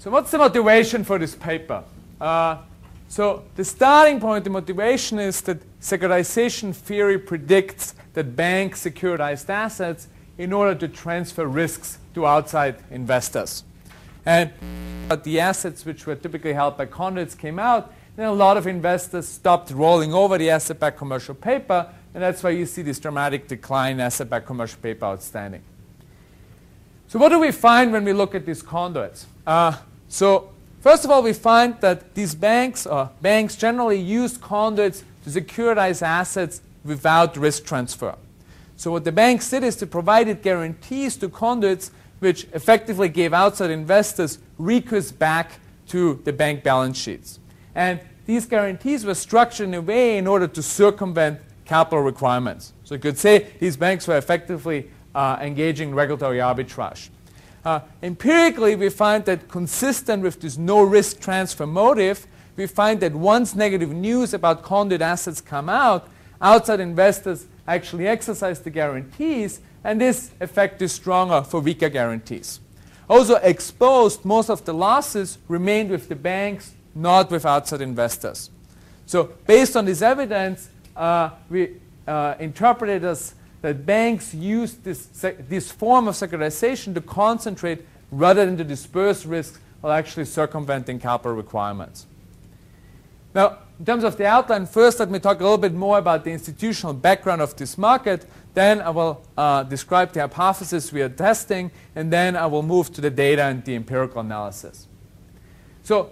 So what's the motivation for this paper? So the starting point, the motivation is that securitization theory predicts that banks securitized assets in order to transfer risks to outside investors. And but the assets which were typically held by conduits came out, then a lot of investors stopped rolling over the asset-backed commercial paper, and that's why you see this dramatic decline in asset-backed commercial paper outstanding. So what do we find when we look at these conduits? So first of all, we find that these banks generally used conduits to securitize assets without risk transfer. So what the banks did is to provide guarantees to conduits which effectively gave outside investors recourse back to the bank balance sheets. And these guarantees were structured in a way in order to circumvent capital requirements. So you could say these banks were effectively engaging in regulatory arbitrage. Empirically, we find that consistent with this no-risk transfer motive, we find that once negative news about conduit assets come out, outside investors actually exercise the guarantees, and this effect is stronger for weaker guarantees. Also exposed, most of the losses remained with the banks, not with outside investors. So based on this evidence, we interpreted as that banks use this form of securitization to concentrate rather than to disperse risks while actually circumventing capital requirements. Now, in terms of the outline, first let me talk a little bit more about the institutional background of this market. Then I will describe the hypothesis we are testing, and then I will move to the data and the empirical analysis. So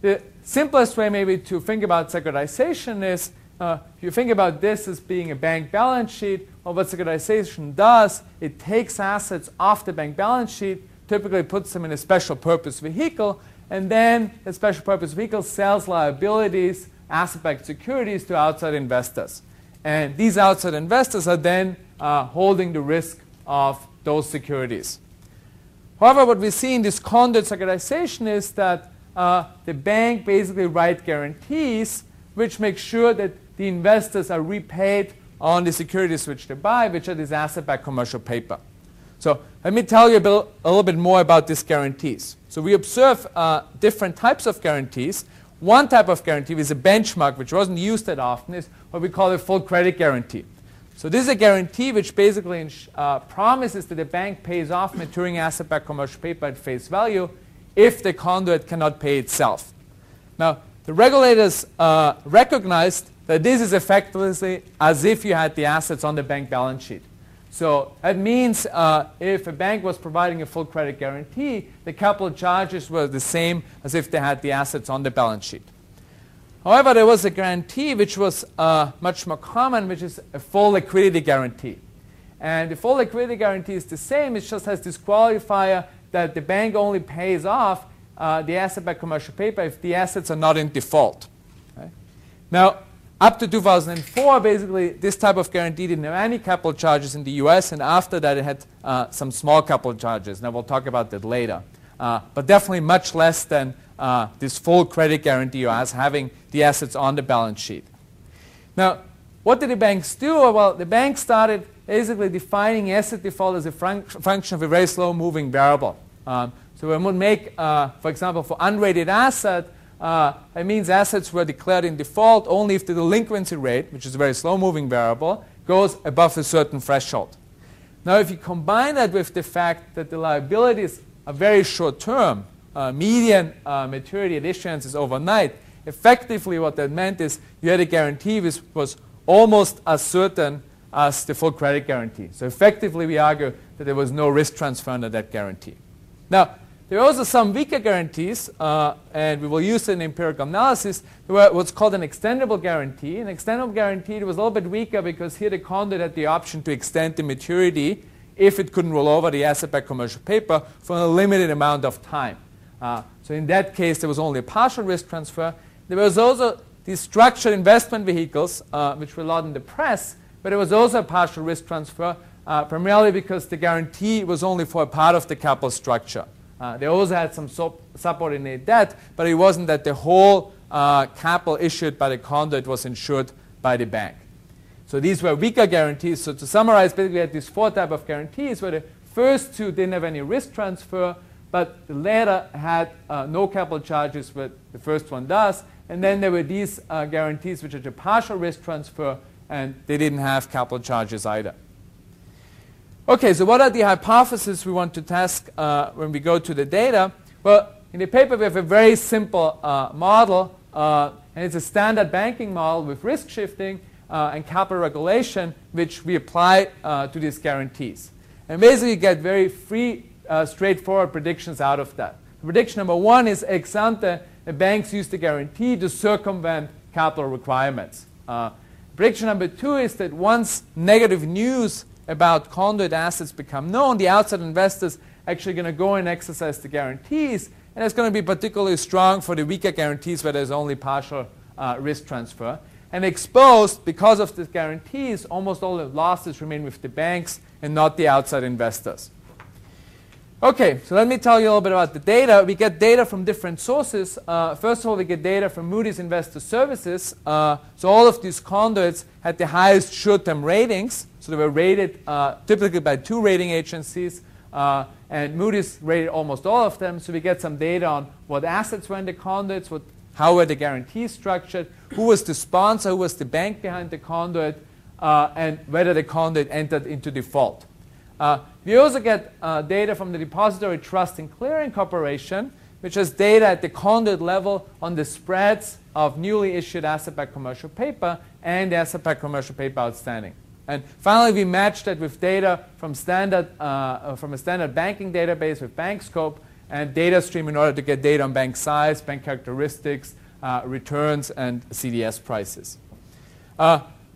the simplest way maybe to think about securitization is if you think about this as being a bank balance sheet, well, what securitization does, it takes assets off the bank balance sheet, typically puts them in a special purpose vehicle, and then the special purpose vehicle sells liabilities, asset-backed securities to outside investors. And these outside investors are then holding the risk of those securities. However, what we see in this conduit securitization is that the bank basically writes guarantees which make sure that the investors are repaid on the securities which they buy, which are this asset-backed commercial paper. So let me tell you a little bit more about these guarantees. So we observe different types of guarantees. One type of guarantee is a benchmark, which wasn't used that often, is what we call a full credit guarantee. So this is a guarantee which basically promises that the bank pays off maturing asset-backed commercial paper at face value if the conduit cannot pay itself. Now, the regulators recognized that this is effectively as if you had the assets on the bank balance sheet. So that means if a bank was providing a full credit guarantee, the capital charges were the same as if they had the assets on the balance sheet. However, there was a guarantee which was much more common, which is a full liquidity guarantee. And the full liquidity guarantee is the same. It just has this qualifier that the bank only pays off the asset-backed commercial paper if the assets are not in default. Okay? Now, up to 2004, basically, this type of guarantee didn't have any capital charges in the US, and after that it had some small capital charges. Now, we'll talk about that later. But definitely much less than this full credit guarantee as having the assets on the balance sheet. Now, what did the banks do? Well, the banks started basically defining asset default as a function of a very slow-moving variable. So we would make, for example, for unrated asset, it means assets were declared in default only if the delinquency rate, which is a very slow-moving variable, goes above a certain threshold. Now, if you combine that with the fact that the liabilities are very short-term, median maturity at issuance is overnight, effectively what that meant is you had a guarantee which was almost as certain as the full credit guarantee. So effectively, we argue that there was no risk transfer under that guarantee. Now, there are also some weaker guarantees, and we will use it in empirical analysis. There were what's called an extendable guarantee. An extendable guarantee was a little bit weaker because here the conduit had the option to extend the maturity if it couldn't roll over the asset-backed commercial paper for a limited amount of time. So in that case, there was only a partial risk transfer. There was also these structured investment vehicles, which were a lot in the press, but there was also a partial risk transfer, primarily because the guarantee was only for a part of the capital structure. They also had some subordinate debt, but it wasn't that the whole capital issued by the conduit was insured by the bank. So these were weaker guarantees. So to summarize, basically we had these four types of guarantees where the first two didn't have any risk transfer. but the latter had no capital charges, but the first one does. And then there were these guarantees, which are a partial risk transfer, and they didn't have capital charges either. Okay, so what are the hypotheses we want to test when we go to the data? Well, in the paper we have a very simple model, and it's a standard banking model with risk shifting and capital regulation, which we apply to these guarantees. And basically you get very free, straightforward predictions out of that. Prediction number one is ex ante, the banks use the guarantee to circumvent capital requirements. Prediction number two is that once negative news about conduit assets become known, the outside investors actually going to go and exercise the guarantees, and it's going to be particularly strong for the weaker guarantees where there's only partial risk transfer. And exposed, because of the guarantees, almost all the losses remain with the banks and not the outside investors. Okay, so let me tell you a little bit about the data. We get data from different sources. First of all, we get data from Moody's Investor Services. So all of these conduits had the highest short-term ratings. So they were rated typically by 2 rating agencies. And Moody's rated almost all of them. So we get some data on what assets were in the conduits, how were the guarantees structured, who was the sponsor, who was the bank behind the conduit, and whether the conduit entered into default. We also get data from the Depository Trust and Clearing Corporation, which has data at the conduit level on the spreads of newly issued asset-backed commercial paper and asset-backed commercial paper outstanding. And finally, we matched that with data from a standard banking database with BankScope and DataStream in order to get data on bank size, bank characteristics, returns, and CDS prices.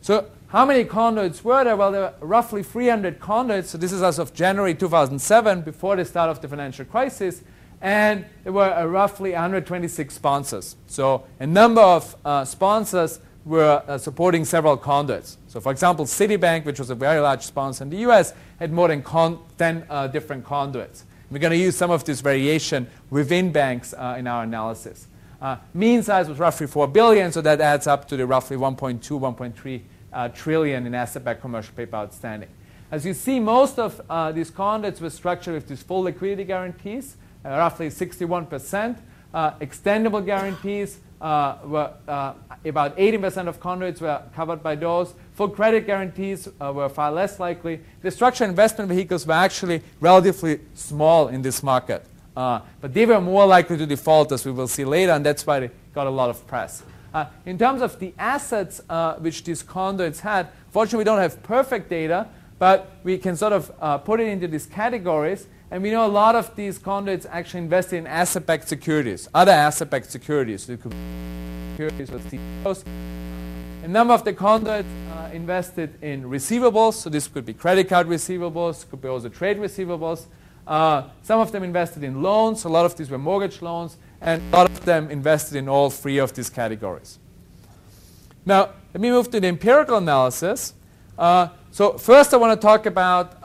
So how many conduits were there? Well, there were roughly 300 conduits. So this is as of January 2007, before the start of the financial crisis. And there were roughly 126 sponsors. So a number of sponsors were supporting several conduits. So for example, Citibank, which was a very large sponsor in the US, had more than 10 different conduits. We're going to use some of this variation within banks in our analysis. Mean size was roughly 4 billion, so that adds up to the roughly 1.2, 1.3 trillion in asset-backed commercial paper outstanding. As you see, most of these conduits were structured with these full liquidity guarantees, roughly 61%. Extendable guarantees were about 80% of conduits were covered by those. Full credit guarantees were far less likely. The structured investment vehicles were actually relatively small in this market. But they were more likely to default, as we will see later, and that's why they got a lot of press. In terms of the assets which these conduits had, fortunately we don't have perfect data, but we can sort of put it into these categories. And we know a lot of these conduits actually invested in asset-backed securities, other asset-backed securities. So it could be securities with CEOs. A number of the conduits invested in receivables. So this could be credit card receivables, could be also trade receivables. Some of them invested in loans. A lot of these were mortgage loans. And a lot of them invested in all 3 of these categories. Now, let me move to the empirical analysis. So first I want to talk about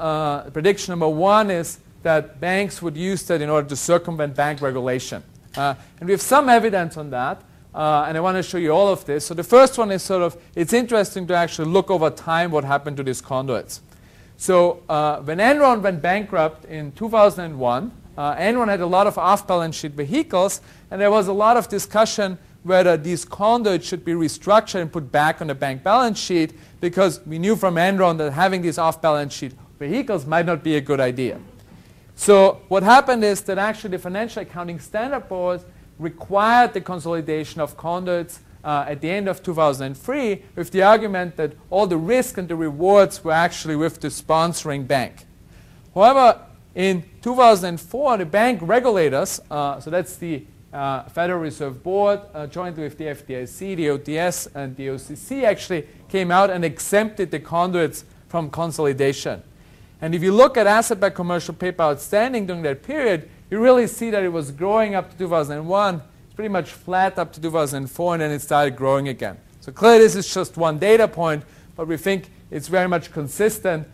prediction number 1 is that banks would use that in order to circumvent bank regulation. And we have some evidence on that, and I want to show you all of this. So the first one is sort of, it's interesting to actually look over time what happened to these conduits. So when Enron went bankrupt in 2001, Enron had a lot of off-balance sheet vehicles, and there was a lot of discussion whether these conduits should be restructured and put back on the bank balance sheet, because we knew from Enron that having these off-balance sheet vehicles might not be a good idea. So what happened is that actually the Financial Accounting Standard Board required the consolidation of conduits at the end of 2003 with the argument that all the risk and the rewards were actually with the sponsoring bank. However, in 2004, the bank regulators, so that's the Federal Reserve Board, jointly with the FDIC, the OTS, and the OCC, actually came out and exempted the conduits from consolidation. And if you look at asset-backed commercial paper outstanding during that period, you really see that it was growing up to 2001. It's pretty much flat up to 2004, and then it started growing again. So clearly this is just one data point, but we think it's very much consistent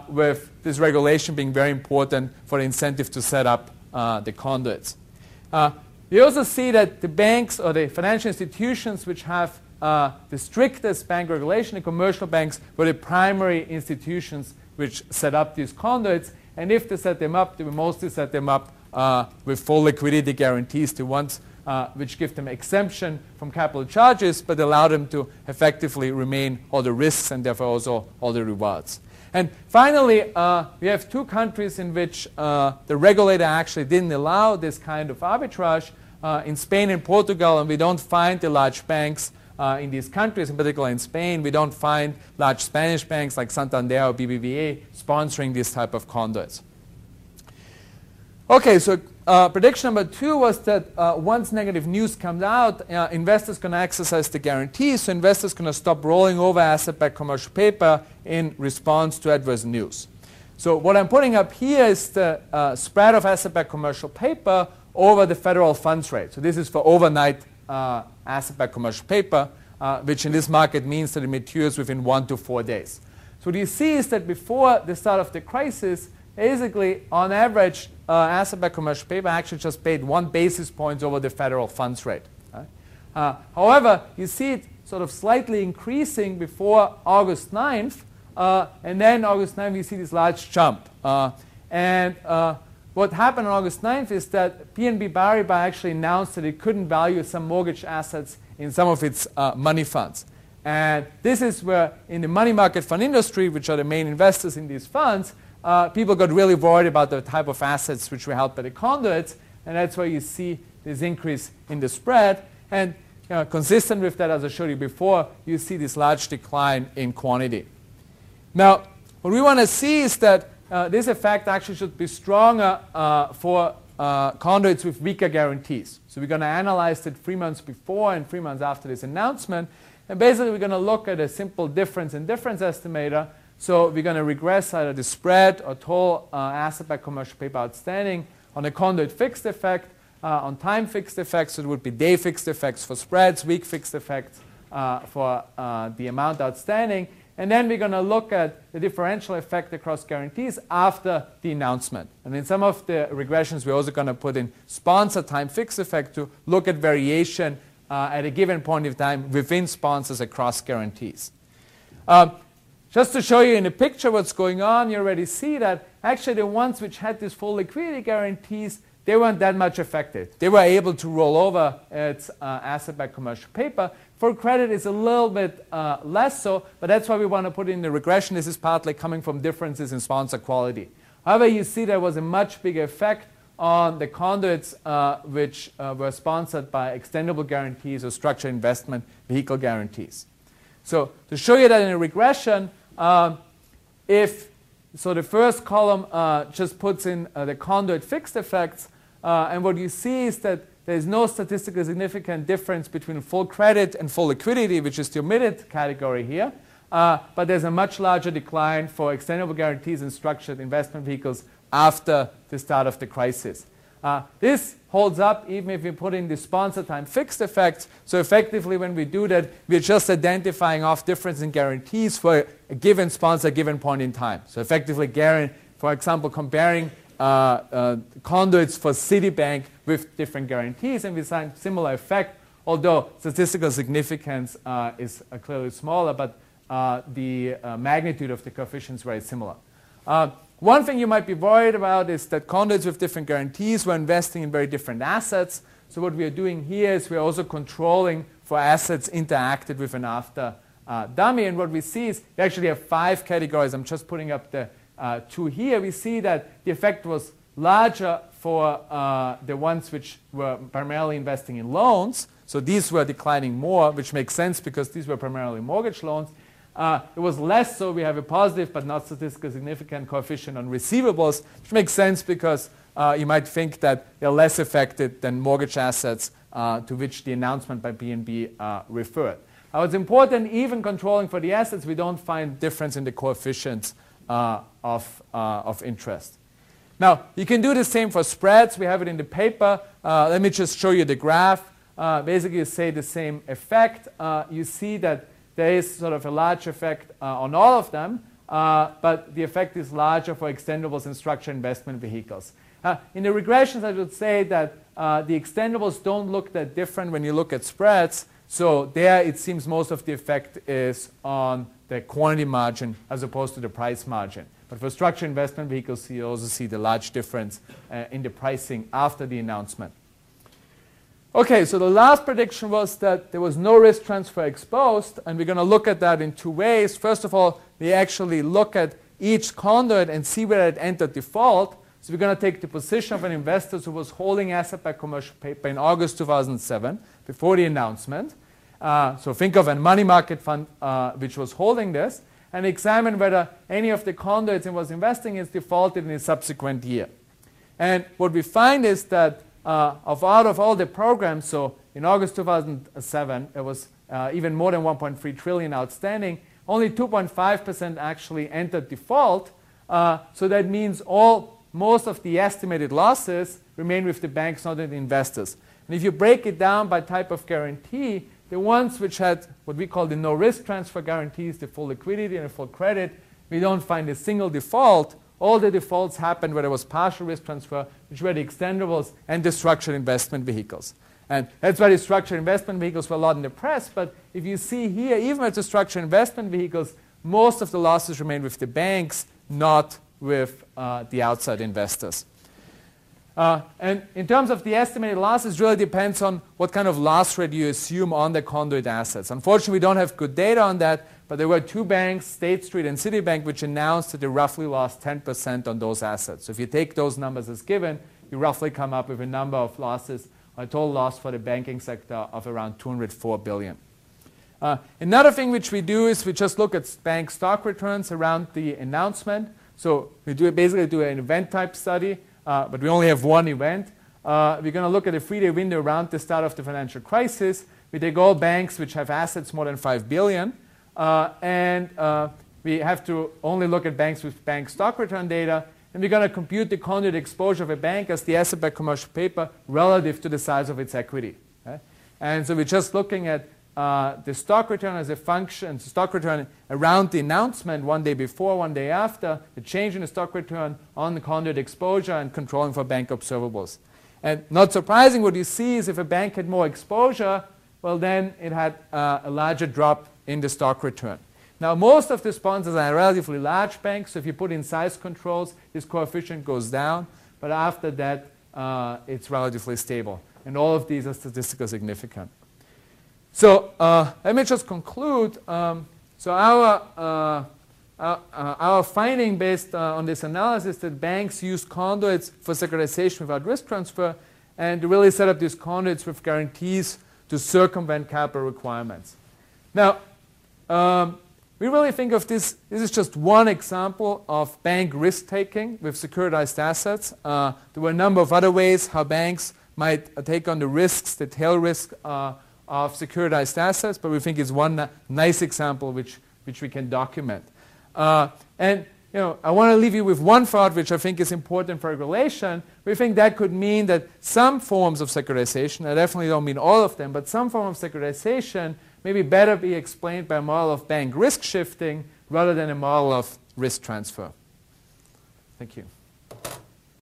with this regulation being very important for the incentive to set up the conduits. We also see that the banks or the financial institutions which have the strictest bank regulation, the commercial banks, were the primary institutions which set up these conduits. And if they set them up, they will mostly set them up with full liquidity guarantees, the ones which give them exemption from capital charges but allow them to effectively remain all the risks and therefore also all the rewards. And finally, we have two countries in which the regulator actually didn't allow this kind of arbitrage, in Spain and Portugal, and we don't find the large banks in these countries, in particular in Spain. We don't find large Spanish banks like Santander or BBVA sponsoring this type of conduits. Okay, so prediction number 2 was that once negative news comes out, investors going to exercise the guarantees, so investors going to stop rolling over asset-backed commercial paper in response to adverse news. So what I'm putting up here is the spread of asset-backed commercial paper over the federal funds rate. So this is for overnight asset-backed commercial paper, which in this market means that it matures within 1 to 4 days. So what you see is that before the start of the crisis, basically, on average, asset-backed commercial paper actually just paid 1 basis point over the federal funds rate. Right? However, you see it sort of slightly increasing before August 9th, and then August 9th you see this large jump. What happened on August 9th is that BNP Paribas actually announced that it couldn't value some mortgage assets in some of its money funds. And this is where, in the money market fund industry, which are the main investors in these funds, people got really worried about the type of assets which were held by the conduits, and that's why you see this increase in the spread. And consistent with that, as I showed you before, you see this large decline in quantity. Now, what we want to see is that this effect actually should be stronger for conduits with weaker guarantees. So we're going to analyze it 3 months before and 3 months after this announcement. And basically, we're going to look at a simple difference in difference estimator. So we're going to regress either the spread or total asset-backed commercial paper outstanding on a conduit fixed effect, on time fixed effects. So it would be day fixed effects for spreads, week fixed effects for the amount outstanding. And then we're going to look at the differential effect across guarantees after the announcement. And in some of the regressions, we're also going to put in sponsor time fixed effect to look at variation at a given point of time within sponsors across guarantees. Just to show you in the picture what's going on, you already see that actually the ones which had these full liquidity guarantees, they weren't that much affected. They were able to roll over its asset-backed commercial paper. For credit, it's a little bit less so, but that's why we want to put in the regression. This is partly coming from differences in sponsor quality. However, you see there was a much bigger effect on the conduits which were sponsored by extendable guarantees or structured investment vehicle guarantees. So to show you that in a regression, so the first column just puts in the conduit fixed effects, and what you see is that there is no statistically significant difference between full credit and full liquidity, which is the omitted category here. But there's a much larger decline for extendable guarantees and structured investment vehicles after the start of the crisis. This holds up even if we put in the sponsor time fixed effects. So effectively, when we do that, we're just identifying off difference in guarantees for a given sponsor at a given point in time. So effectively, for example, comparing conduits for Citibank with different guarantees, and we find similar effect, although statistical significance is clearly smaller, but the magnitude of the coefficients is very similar. One thing you might be worried about is that conduits with different guarantees were investing in very different assets. So what we are doing here is we're also controlling for assets interacted with an after dummy. And what we see is we actually have 5 categories. I'm just putting up the 2 here. We see that the effect was larger for the ones which were primarily investing in loans. So these were declining more, which makes sense because these were primarily mortgage loans. It was less so. We have a positive but not statistically significant coefficient on receivables, which makes sense because you might think that they're less affected than mortgage assets to which the announcement by BNB referred. It's important, even controlling for the assets, we don't find difference in the coefficients of interest. Now, you can do the same for spreads. We have it in the paper. Let me just show you the graph. Basically, you say the same effect. You see that there is sort of a large effect on all of them, but the effect is larger for extendables and structured investment vehicles. In the regressions, I would say that the extendables don't look that different when you look at spreads. So there, it seems most of the effect is on the quantity margin as opposed to the price margin. But for structured investment vehicles, you also see the large difference in the pricing after the announcement. Okay, so the last prediction was that there was no risk transfer exposed, and we're going to look at that in two ways. First of all, we actually look at each conduit and see whether it entered default. So we're going to take the position of an investor who was holding asset-backed commercial paper in August 2007, before the announcement. So think of a money market fund which was holding this, and examine whether any of the conduits it was investing in is defaulted in a subsequent year. And what we find is that out of all the programs, so in August 2007, it was even more than 1.3 trillion outstanding. Only 2.5% actually entered default. So that means most of the estimated losses remain with the banks, not with the investors. And if you break it down by type of guarantee, the ones which had what we call the no risk transfer guarantees, the full liquidity and the full credit, we don't find a single default. All the defaults happened where there was partial risk transfer, which were the extendables and the structured investment vehicles. And that's why the structured investment vehicles were a lot in the press. But if you see here, even with the structured investment vehicles, most of the losses remain with the banks, not with the outside investors. And in terms of the estimated losses, really depends on what kind of loss rate you assume on the conduit assets. Unfortunately, we don't have good data on that, but there were two banks, State Street and Citibank, which announced that they roughly lost 10% on those assets. So if you take those numbers as given, you roughly come up with a number of losses, a total loss for the banking sector of around 204 billion. Another thing which we do is we just look at bank stock returns around the announcement. So we basically do an event type study, but we only have one event. We're going to look at a 3-day window around the start of the financial crisis. We take all banks which have assets more than 5 billion, and we have to only look at banks with bank stock return data, and we're going to compute the conduit exposure of a bank as the asset-backed commercial paper relative to the size of its equity. Okay? And so we're just looking at the stock return as a function, stock return around the announcement, 1 day before, 1 day after, the change in the stock return on the conduit exposure, and controlling for bank observables. And not surprising, what you see is if a bank had more exposure, well, then it had a larger drop in the stock return. Now, most of the sponsors are relatively large banks, so if you put in size controls, this coefficient goes down, but after that, it's relatively stable. And all of these are statistically significant. So let me just conclude. So our finding based on this analysis that banks use conduits for securitization without risk transfer, and to really set up these conduits with guarantees to circumvent capital requirements. Now, we really think of this is just one example of bank risk-taking with securitized assets. There were a number of other ways how banks might take on the risks, the tail risk of securitized assets, but we think it's one nice example which we can document. And I want to leave you with one thought which I think is important for regulation. We think that could mean that some forms of securitization, I definitely don't mean all of them, but some form of securitization maybe better be explained by a model of bank risk shifting rather than a model of risk transfer. Thank you.